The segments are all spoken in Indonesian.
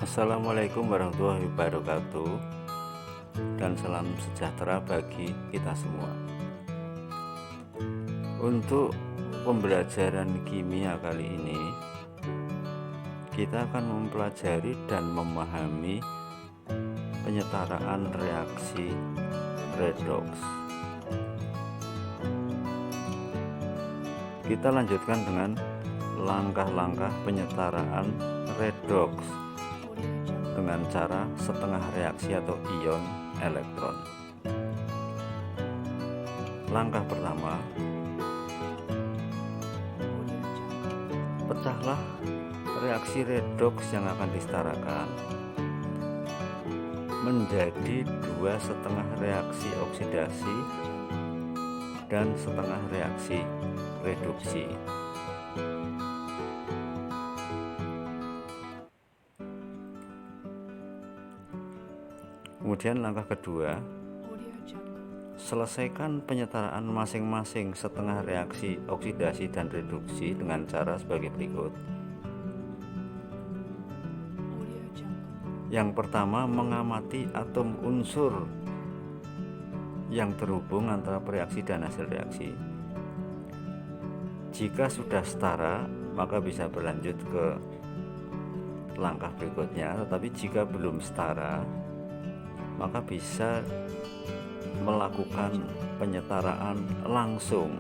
Assalamualaikum warahmatullahi wabarakatuh, dan salam sejahtera bagi kita semua. Untuk pembelajaran kimia kali ini, kita akan mempelajari dan memahami penyetaraan reaksi redox. Kita lanjutkan dengan langkah-langkah penyetaraan redox dengan cara setengah reaksi atau ion elektron. Langkah pertama, pecahlah reaksi redox yang akan disetarakan menjadi dua setengah reaksi oksidasi dan setengah reaksi reduksi. Kemudian langkah kedua, selesaikan penyetaraan masing-masing setengah reaksi oksidasi dan reduksi dengan cara sebagai berikut. Yang pertama, mengamati atom unsur yang terhubung antara reaksi dan hasil reaksi. Jika sudah setara, maka bisa berlanjut ke langkah berikutnya, tetapi jika belum setara, maka bisa melakukan penyetaraan langsung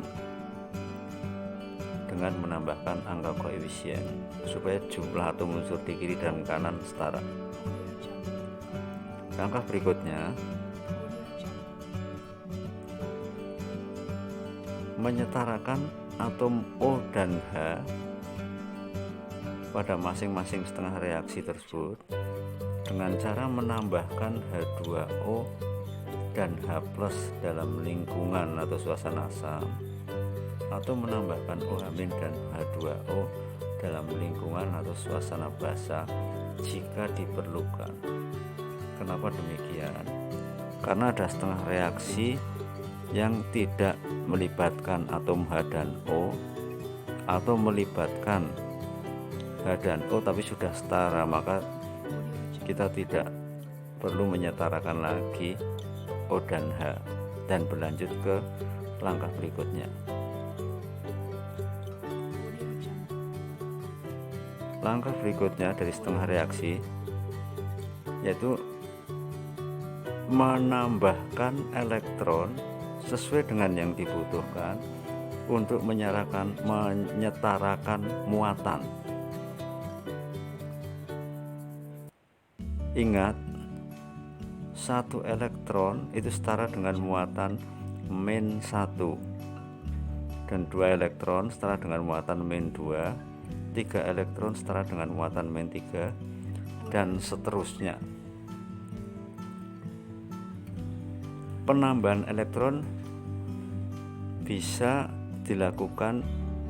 dengan menambahkan angka koefisien supaya jumlah atom unsur di kiri dan kanan setara. Langkah berikutnya, menyetarakan atom O dan H pada masing-masing setengah reaksi tersebut dengan cara menambahkan H2O dan H+ dalam lingkungan atau suasana asam, atau menambahkan OH- dan H2O dalam lingkungan atau suasana basa jika diperlukan. Kenapa demikian? Karena ada setengah reaksi yang tidak melibatkan atom H dan O, atau melibatkan H dan O tapi sudah setara, maka kita tidak perlu menyetarakan lagi O dan H dan berlanjut ke langkah berikutnya. Langkah berikutnya dari setengah reaksi yaitu menambahkan elektron sesuai dengan yang dibutuhkan untuk menyetarakan muatan. Ingat, satu elektron itu setara dengan muatan min 1, dan 2 elektron setara dengan muatan min 2, 3 elektron setara dengan muatan min 3, dan seterusnya. Penambahan elektron bisa dilakukan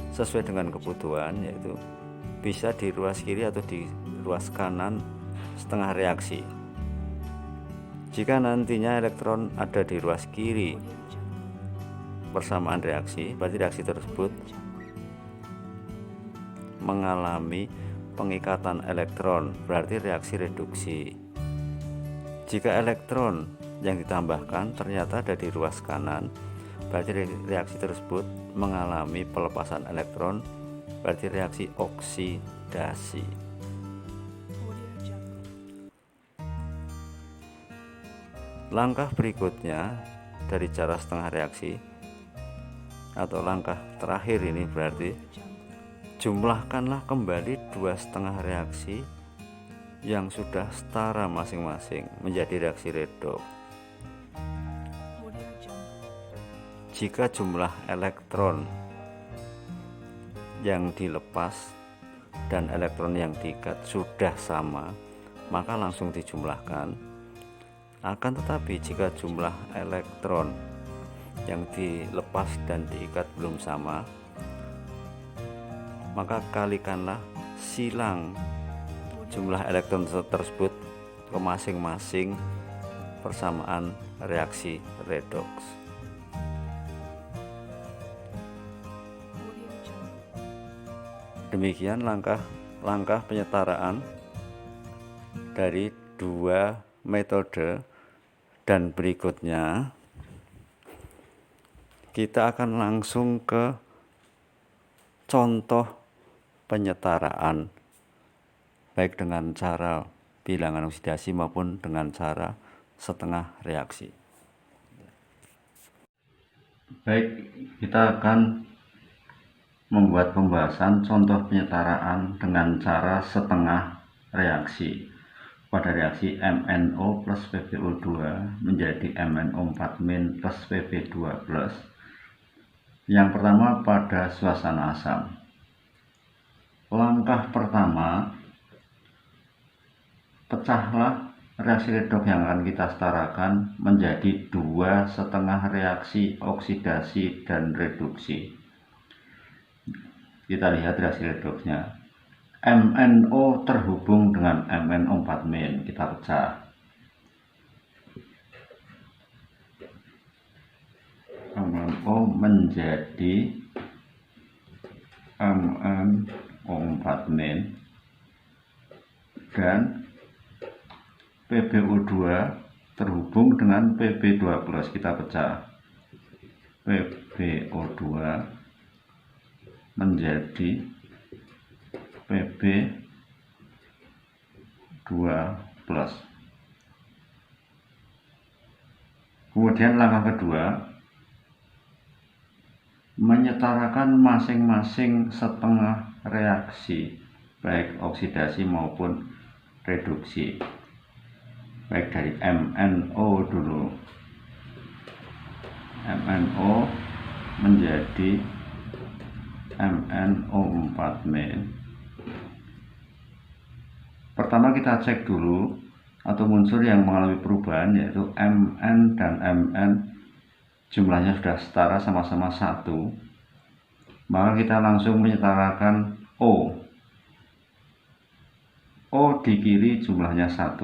sesuai dengan kebutuhan, yaitu bisa di ruas kiri atau di ruas kanan setengah reaksi. Jika nantinya elektron ada di ruas kiri persamaan reaksi, berarti reaksi tersebut mengalami pengikatan elektron, berarti reaksi reduksi. Jika elektron yang ditambahkan ternyata ada di ruas kanan, berarti reaksi tersebut mengalami pelepasan elektron, berarti reaksi oksidasi. Langkah berikutnya dari cara setengah reaksi atau langkah terakhir ini berarti jumlahkanlah kembali dua setengah reaksi yang sudah setara masing-masing menjadi reaksi redox. Jika jumlah elektron yang dilepas dan elektron yang diikat sudah sama, maka langsung dijumlahkan. Akan tetapi jika jumlah elektron yang dilepas dan diikat belum sama, maka kalikanlah silang jumlah elektron tersebut ke masing-masing persamaan reaksi redox. Demikian langkah-langkah penyetaraan dari dua metode, dan berikutnya kita akan langsung ke contoh penyetaraan baik dengan cara bilangan oksidasi maupun dengan cara setengah reaksi. Baik, kita akan membuat pembahasan contoh penyetaraan dengan cara setengah reaksi. Pada reaksi MnO plus PbO2 menjadi MnO4- plus Pb2+. Yang pertama pada suasana asam. Langkah pertama, pecahlah reaksi redoks yang akan kita setarakan menjadi dua setengah reaksi oksidasi dan reduksi. Kita lihat reaksi redoksnya. MnO terhubung dengan MnO4-, kita pecah. MnO menjadi MnO4- dan PbO2 terhubung dengan Pb2+, kita pecah. PbO2 menjadi Pb2+. Kemudian langkah kedua, menyetarakan masing-masing setengah reaksi baik oksidasi maupun reduksi. Baik dari MnO dulu. MnO menjadi MnO4-. Pertama kita cek dulu atau unsur yang mengalami perubahan, yaitu Mn dan Mn jumlahnya sudah setara sama-sama 1. Maka kita langsung menyetarakan O. O di kiri jumlahnya 1.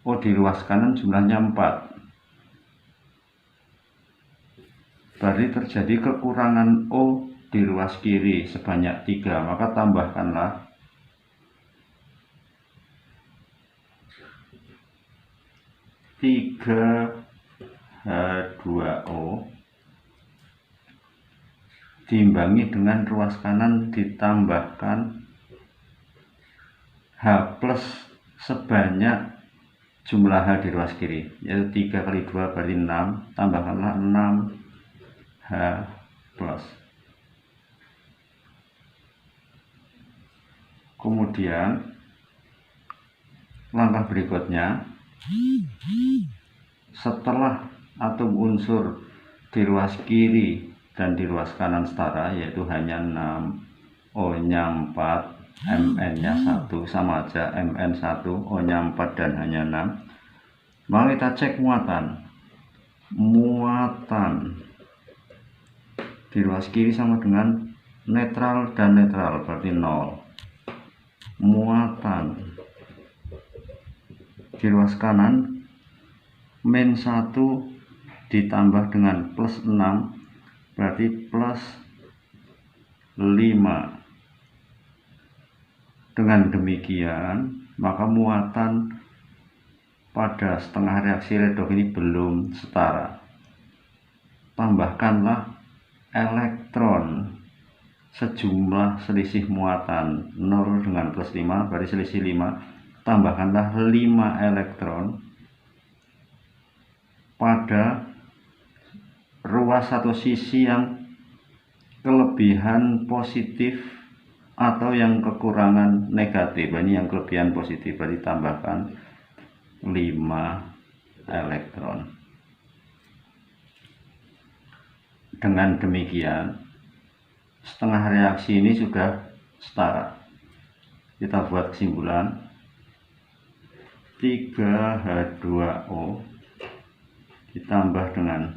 O di ruas kanan jumlahnya 4. Berarti terjadi kekurangan O di ruas kiri sebanyak 3, maka tambahkanlah 3H2O diimbangi dengan ruas kanan ditambahkan H plus sebanyak jumlah H di ruas kiri, yaitu 3 kali 2 berarti 6, tambahkanlah 6H plus. Kemudian langkah berikutnya, setelah atom unsur di ruas kiri dan di ruas kanan setara, yaitu hanya 6, O-nya 4, Mn-nya 1, sama aja Mn1, O-nya 4 dan hanya 6. Maka kita cek muatan. Muatan di ruas kiri sama dengan netral dan netral, berarti 0. Muatan di ruas kanan -1 ditambah dengan +6 berarti +5. Dengan demikian maka muatan pada setengah reaksi redoks ini belum setara. Tambahkanlah elektron sejumlah selisih muatan 0 dengan +5 berarti selisih 5. Tambahkanlah 5 elektron pada ruas atau sisi yang kelebihan positif atau yang kekurangan negatif. Ini yang kelebihan positif, berarti tambahkan 5 elektron. Dengan demikian setengah reaksi ini sudah setara. Kita buat kesimpulan. 3H2O ditambah dengan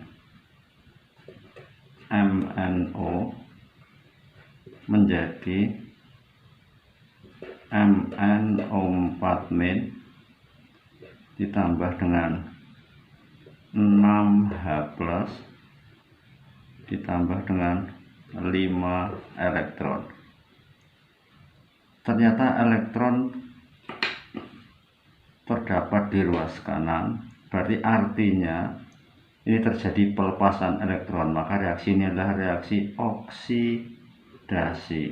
MnO menjadi MnO4- ditambah dengan 6H+ ditambah dengan 5 elektron. Ternyata elektron di ruas kanan, berarti artinya ini terjadi pelepasan elektron, maka reaksi ini adalah reaksi oksidasi.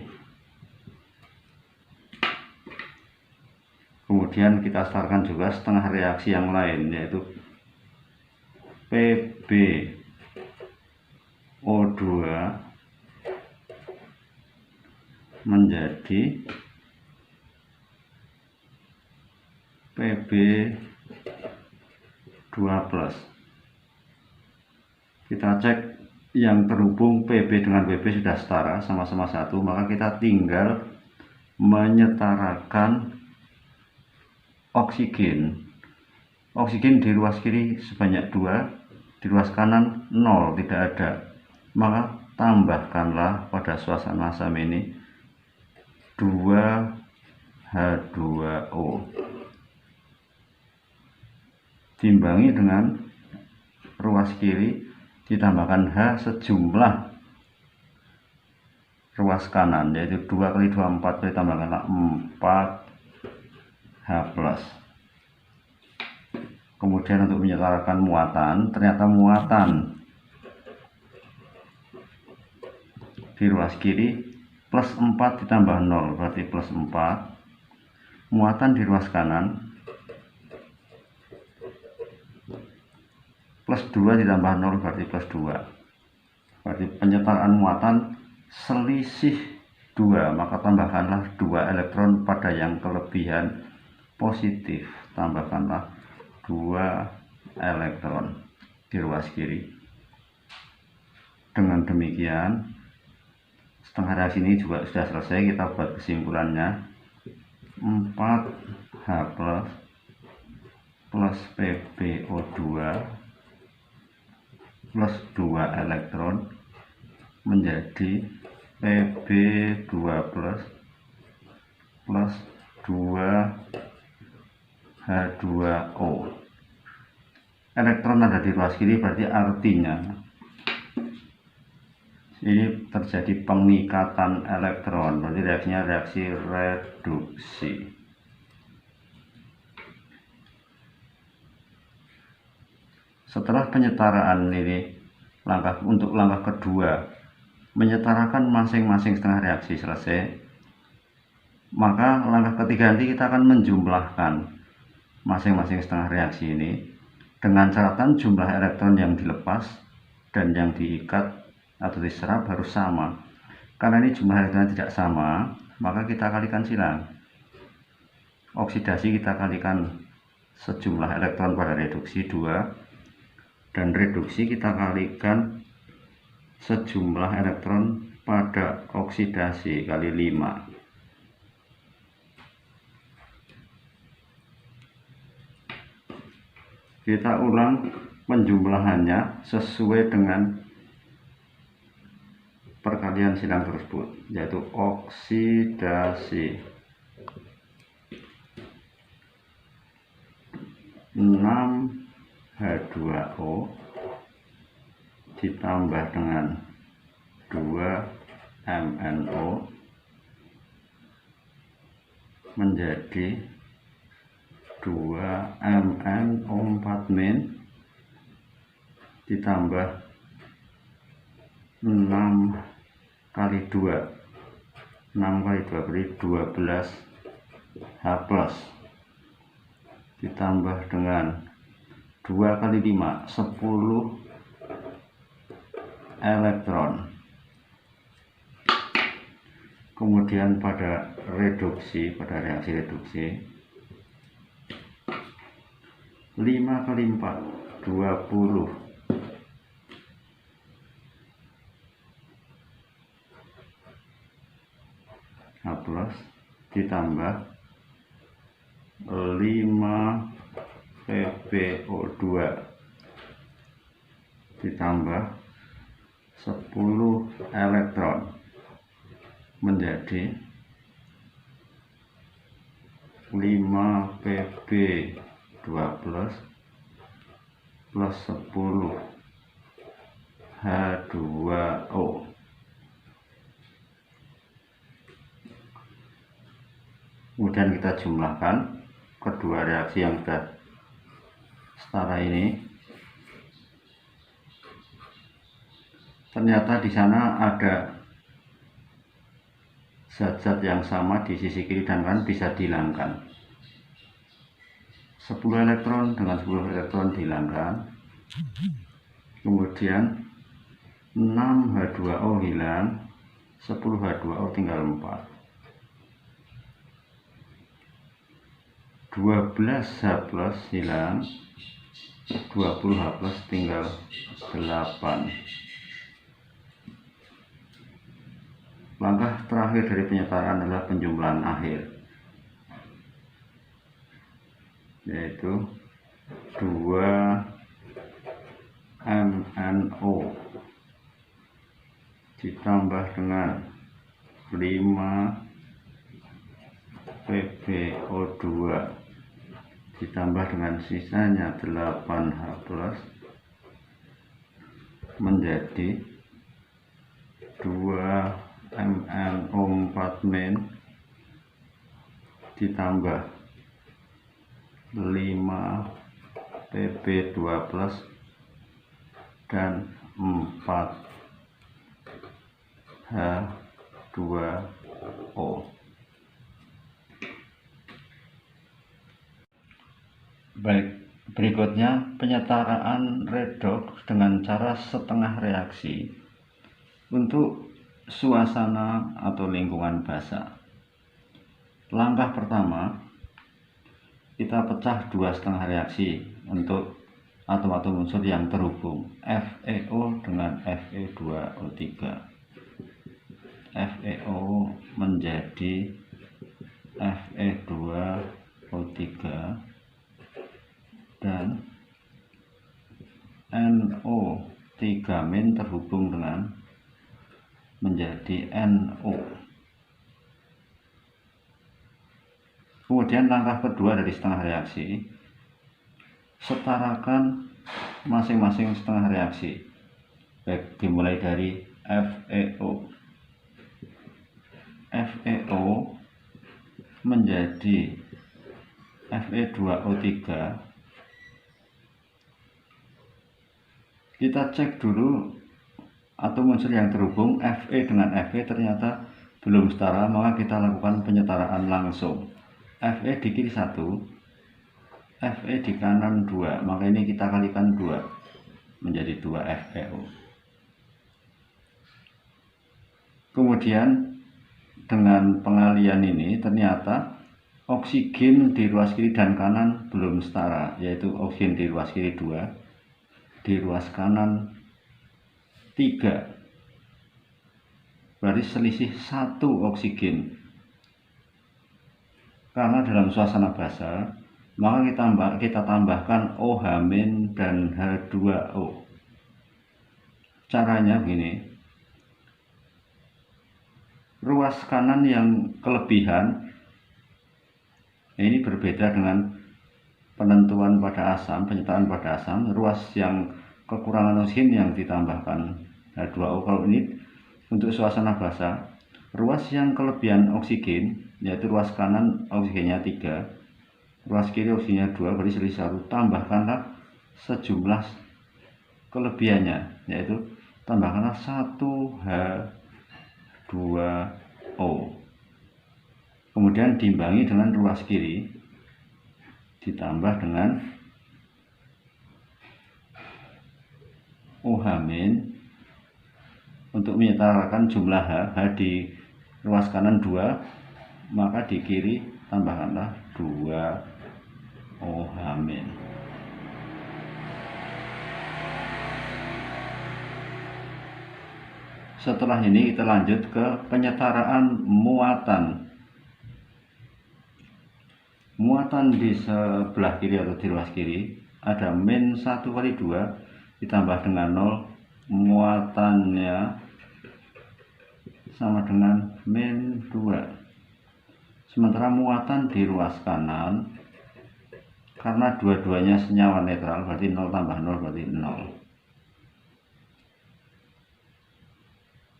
Kemudian kita setarkan juga setengah reaksi yang lain, yaitu PbO2 menjadi Pb2+. Kita cek yang terhubung Pb dengan Pb sudah setara, sama-sama 1, maka kita tinggal menyetarakan oksigen. Oksigen di ruas kiri sebanyak 2, di ruas kanan 0, tidak ada. Maka tambahkanlah pada suasana asam ini 2H2O. Timbangi dengan ruas kiri ditambahkan H sejumlah ruas kanan, yaitu 2 kali 2 4, ditambahkanlah 4H+. Kemudian untuk menyetarakan muatan, ternyata muatan di ruas kiri plus 4 ditambah 0 berarti plus 4. Muatan di ruas kanan plus 2 ditambah 0 berarti plus 2. Berarti penyetaraan muatan selisih 2, maka tambahkanlah 2 elektron pada yang kelebihan positif, tambahkanlah 2 elektron di ruas kiri. Dengan demikian setengah reaksi ini juga sudah selesai. Kita buat kesimpulannya, 4H plus PbO2 plus 2 elektron menjadi Pb2 plus 2H2O. Elektron ada di ruas kiri, berarti artinya ini terjadi pengikatan elektron, berarti reaksinya reaksi reduksi. Setelah penyetaraan ini, untuk langkah kedua, menyetarakan masing-masing setengah reaksi selesai, maka langkah ketiga nanti kita akan menjumlahkan masing-masing setengah reaksi ini dengan catatan jumlah elektron yang dilepas dan yang diikat atau diserap harus sama. Karena ini jumlah elektron tidak sama, maka kita kalikan silang. Oksidasi kita kalikan sejumlah elektron pada reduksi 2, dan reduksi kita kalikan sejumlah elektron pada oksidasi kali 5. Kita ulang penjumlahannya sesuai dengan perkalian silang tersebut, yaitu oksidasi 6H2O ditambah dengan 2MnO menjadi 2MnO4- ditambah 6 kali 2, 6 kali 2 berarti 12H+, ditambah dengan 2 kali 5, 10 elektron. Kemudian pada reaksi reduksi 5 kali 4, 20 H+ ditambah 5 PbO2 ditambah 10 elektron menjadi 5 Pb2 plus 10 H2O. Kemudian kita jumlahkan kedua reaksi yang sudah setara ini, ternyata di sana ada zat-zat yang sama di sisi kiri dan kanan bisa dihilangkan. 10 elektron dengan 10 elektron dihilangkan, kemudian 6H2O hilang, 10H2O tinggal 4, 12H plus hilang, 20H plus tinggal 8. Langkah terakhir dari penyetaraan adalah penjumlahan akhir, yaitu 2MnO ditambah dengan 5PbO2 ditambah dengan sisanya 8H plus menjadi 2MnO4- ditambah 5Pb2 plus dan 4H2O. Baik, berikutnya penyetaraan redoks dengan cara setengah reaksi untuk suasana atau lingkungan basah. Langkah pertama, kita pecah 2,5 reaksi untuk atom-atom unsur yang terhubung, FeO dengan Fe2O3. FeO menjadi Fe2O3 dan NO3- terhubung dengan menjadi NO. Kemudian langkah kedua dari setengah reaksi, setarakan masing-masing setengah reaksi, baik dimulai dari FeO. FeO menjadi Fe2O3. Kita cek dulu atom unsur yang terhubung Fe dengan Fe ternyata belum setara, maka kita lakukan penyetaraan langsung. Fe di kiri 1, Fe di kanan 2, maka ini kita kalikan 2 menjadi 2 FeO. Kemudian dengan pengalian ini ternyata oksigen di ruas kiri dan kanan belum setara, yaitu oksigen di ruas kiri 2, di ruas kanan 3, berarti selisih 1 oksigen. Karena dalam suasana basah, maka kita tambahkan OH- dan H2O. Caranya begini, ruas kanan yang kelebihan, ini berbeda dengan penentuan pada asam, penyetaraan pada asam. Ruas yang kekurangan oksigen yang ditambahkan H2O. Kalau ini untuk suasana basah, ruas yang kelebihan oksigen, yaitu ruas kanan oksigennya 3, ruas kiri oksigennya 2, berarti selisih 1, tambahkanlah sejumlah kelebihannya, yaitu tambahkanlah 1H2O, kemudian diimbangi dengan ruas kiri ditambah dengan OH- untuk menyetarakan jumlah H di ruas kanan 2, maka di kiri tambahkanlah 2 OH-. Setelah ini kita lanjut ke penyetaraan muatan. Muatan di sebelah kiri atau di ruas kiri ada -1/2 ditambah dengan 0, muatannya sama dengan -2. Sementara muatan di ruas kanan, karena dua-duanya senyawa netral, berarti 0 tambah 0 berarti 0.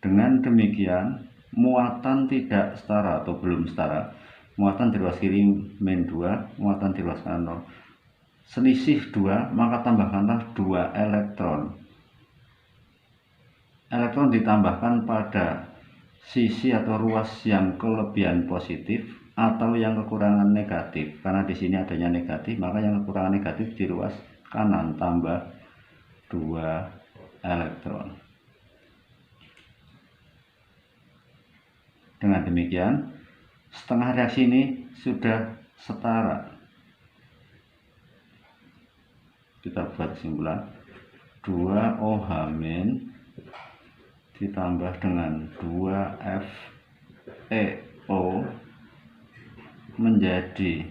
Dengan demikian, muatan tidak setara atau belum setara. Muatan di ruas kiri -2, muatan di ruas kanan 0. selisih 2, maka tambahkanlah 2 elektron. Elektron ditambahkan pada sisi atau ruas yang kelebihan positif atau yang kekurangan negatif. Karena di sini adanya negatif, maka yang kekurangan negatif di ruas kanan tambah 2 elektron. Dengan demikian, setengah reaksi ini sudah setara. Kita buat kesimpulan, 2OH- ditambah dengan 2FeO menjadi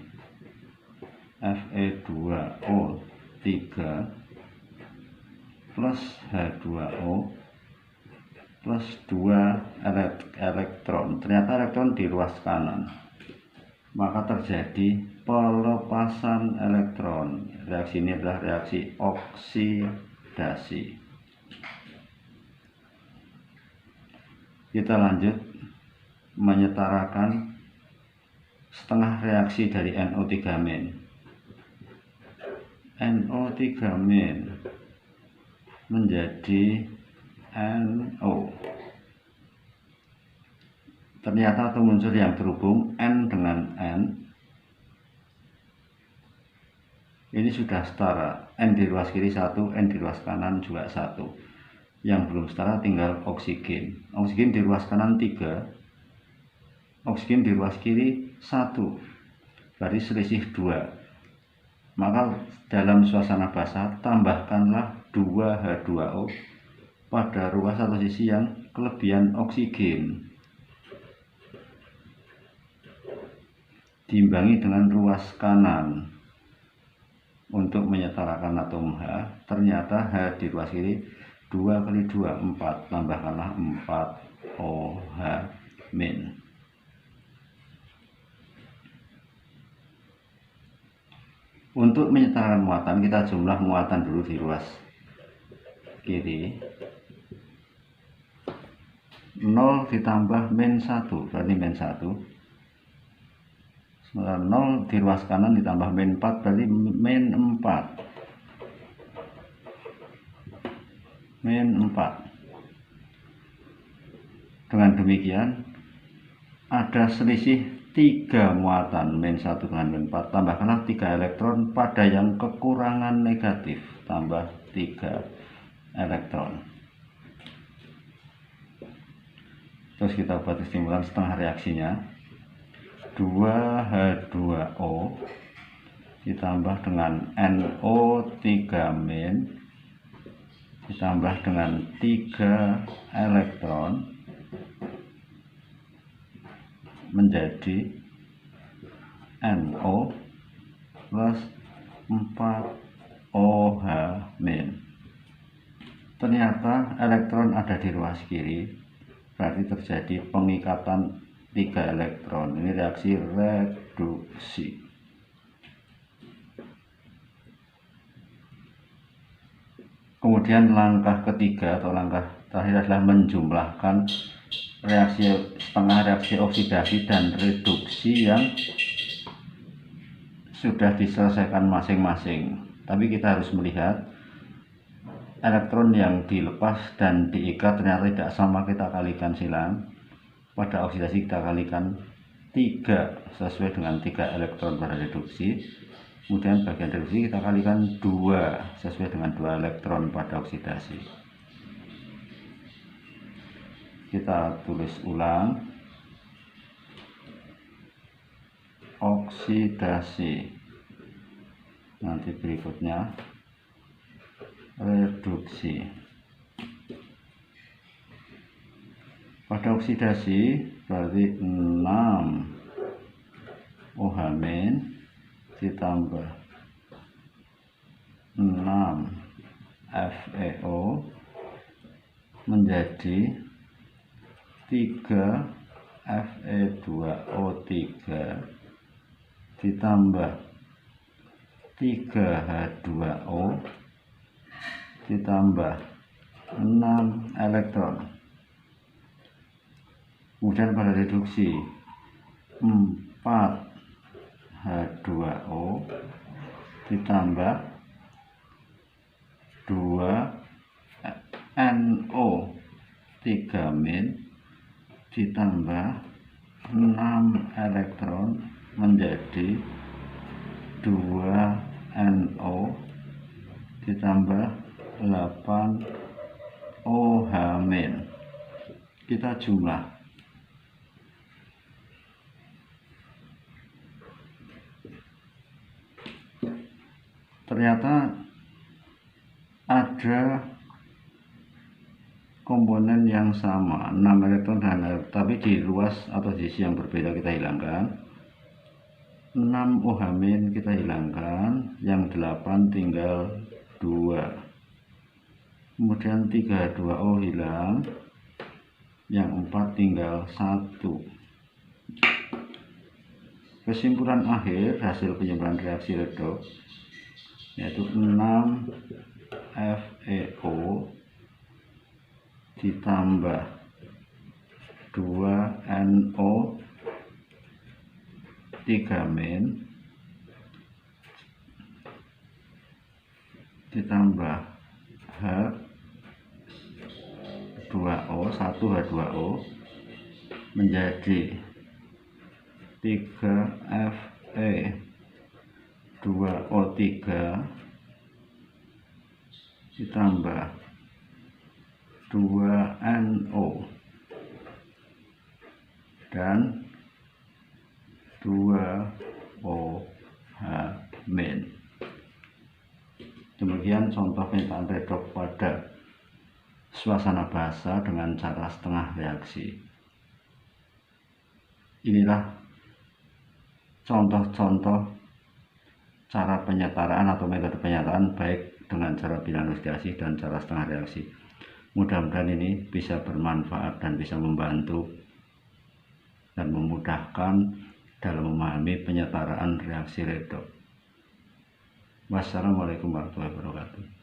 Fe2O3 plus H2O plus 2 elektron. Ternyata elektron di ruas kanan, maka terjadi pelepasan elektron. Reaksi ini adalah reaksi oksidasi. Kita lanjut menyetarakan setengah reaksi dari NO3-. NO3- menjadi NO. Ternyata atau unsur yang terhubung N dengan N ini sudah setara. N di ruas kiri 1, N di ruas kanan juga 1. Yang belum setara tinggal oksigen. Oksigen di ruas kanan 3, oksigen di ruas kiri 1, berarti selisih 2. Maka dalam suasana basah tambahkanlah 2H2O pada ruas atau sisi yang kelebihan oksigen, diimbangi dengan ruas kanan untuk menyetarakan atom H. Ternyata H di ruas kiri 2 kali 2, 4, tambahkanlah 4OH-. Untuk menyetarakan muatan, kita jumlah muatan dulu di ruas kiri. 0 ditambah -1, berarti -1. 0 di ruas kanan ditambah -4, berarti -4. -4. Dengan demikian ada selisih 3 muatan, -1 dengan -4. Tambahkanlah 3 elektron pada yang kekurangan negatif, tambah 3 elektron. Terus kita buat kesimpulan setengah reaksinya, 2H2O ditambah dengan NO3- ditambah dengan 3 elektron menjadi NO plus 4OH-. Ternyata elektron ada di ruas kiri, berarti terjadi pengikatan 3 elektron. Ini reaksi reduksi. Kemudian langkah ketiga atau langkah terakhir adalah menjumlahkan reaksi setengah reaksi oksidasi dan reduksi yang sudah diselesaikan masing-masing. Tapi kita harus melihat elektron yang dilepas dan diikat ternyata tidak sama, kita kalikan silang. Pada oksidasi kita kalikan 3 sesuai dengan 3 elektron pada reduksi. Kemudian bagian reduksi kita kalikan 2 sesuai dengan 2 elektron pada oksidasi. Kita tulis ulang. Oksidasi. Nanti berikutnya reduksi. Pada oksidasi berarti 6 OH- ditambah 6 FeO menjadi 3 Fe2O3 ditambah 3H2O ditambah 6 elektron. Kemudian pada reduksi 4H2O ditambah 2NO3- ditambah 6 elektron menjadi 2NO ditambah 8 OH-. Kita jumlah. Ternyata ada komponen yang sama, 6 elektron tapi di ruas atau di sisi yang berbeda kita hilangkan. 6 OH- kita hilangkan, yang 8 tinggal 2. Kemudian 32O hilang, yang 4 tinggal 1. Kesimpulan akhir hasil penyimpulan reaksi redoks yaitu 6 FeO ditambah 2NO3- ditambah H2O 1H2O menjadi 3Fe2O3 ditambah 2NO dan 2OH-. Demikian contoh penyertaan redoks pada suasana basa dengan cara setengah reaksi. Inilah contoh-contoh cara penyetaraan atau metode penyetaraan baik dengan cara bilangan oxidasi dan cara setengah reaksi. Mudah-mudahan ini bisa bermanfaat dan bisa membantu dan memudahkan dalam memahami penyetaraan reaksi redoks. Wassalamualaikum warahmatullahi wabarakatuh.